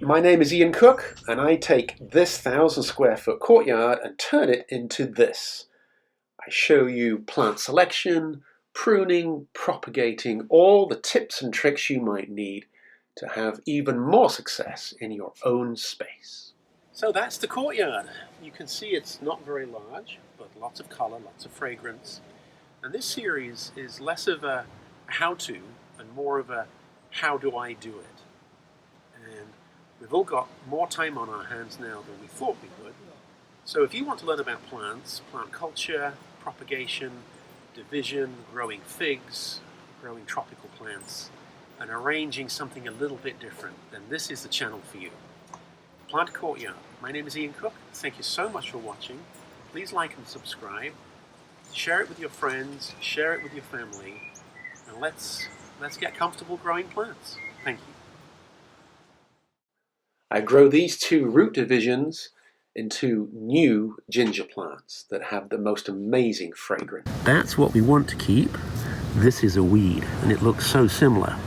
My name is Ian Cooke, and I take this 1,000 square foot courtyard and turn it into this. I show you plant selection, pruning, propagating, all the tips and tricks you might need to have even more success in your own space. So that's the courtyard. You can see it's not very large, but lots of color, lots of fragrance. And this series is less of a how-to and more of a how do I do it. And we've all got more time on our hands now than we thought we would. So if you want to learn about plants, plant culture, propagation, division, growing figs, growing tropical plants, and arranging something a little bit different, then this is the channel for you. Planted Courtyard. My name is Ian Cooke. Thank you so much for watching. Please like and subscribe. Share it with your friends, share it with your family, and let's get comfortable growing plants. Thank you. I grow these two root divisions into new ginger plants that have the most amazing fragrance. That's what we want to keep. This is a weed, and it looks so similar.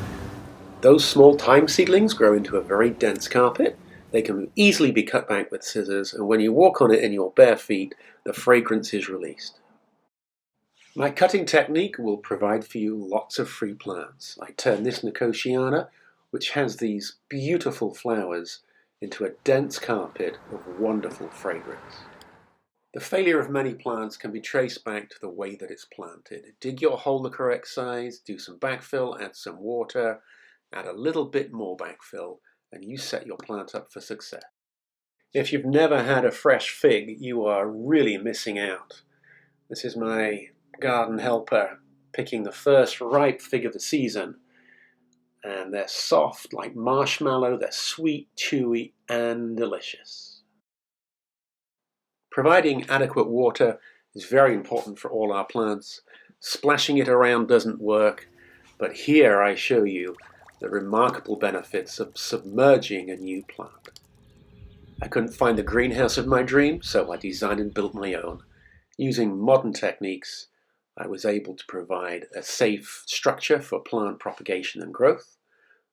Those small thyme seedlings grow into a very dense carpet. They can easily be cut back with scissors, and when you walk on it in your bare feet, the fragrance is released. My cutting technique will provide for you lots of free plants. I turn this Nicotiana, which has these beautiful flowers, into a dense carpet of wonderful fragrance. The failure of many plants can be traced back to the way that it's planted. Dig your hole the correct size, do some backfill, add some water, add a little bit more backfill, and you set your plant up for success. If you've never had a fresh fig, you are really missing out. This is my garden helper picking the first ripe fig of the season, and they're soft like marshmallow, they're sweet, chewy, and delicious. Providing adequate water is very important for all our plants. Splashing it around doesn't work, but here I show you the remarkable benefits of submerging a new plant. I couldn't find the greenhouse of my dreams, so I designed and built my own. Using modern techniques, I was able to provide a safe structure for plant propagation and growth.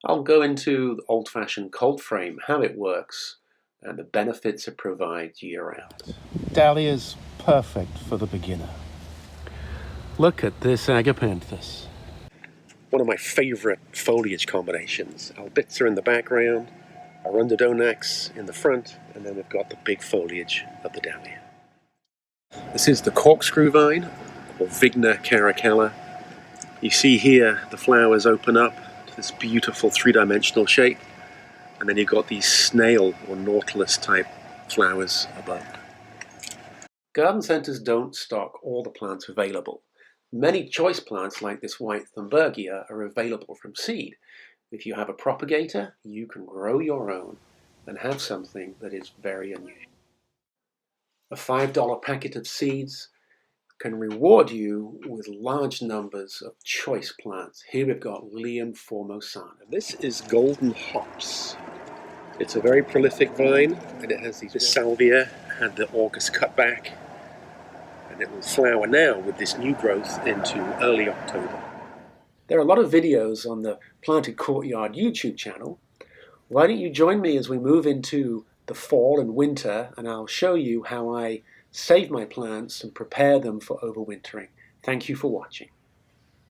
I'll go into the old-fashioned cold frame, how it works, and the benefits it provides year-round. Dahlia's perfect for the beginner. Look at this agapanthus. One of my favorite foliage combinations. Albitza in the background, Arundodonax in the front, and then we've got the big foliage of the dahlia. This is the corkscrew vine, or Vigna caracalla. You see here the flowers open up to this beautiful three-dimensional shape, and then you've got these snail or nautilus type flowers above. Garden centers don't stock all the plants available. Many choice plants like this white Thunbergia are available from seed. If you have a propagator, you can grow your own and have something that is very unusual. A $5 packet of seeds can reward you with large numbers of choice plants. Here we've got Lium formosana. This is golden hops. It's a very prolific vine, and it has this salvia had the August cutback, and it will flower now with this new growth into early October. There are a lot of videos on the Planted Courtyard YouTube channel. Why don't you join me as we move into the fall and winter, and I'll show you how I save my plants and prepare them for overwintering. Thank you for watching.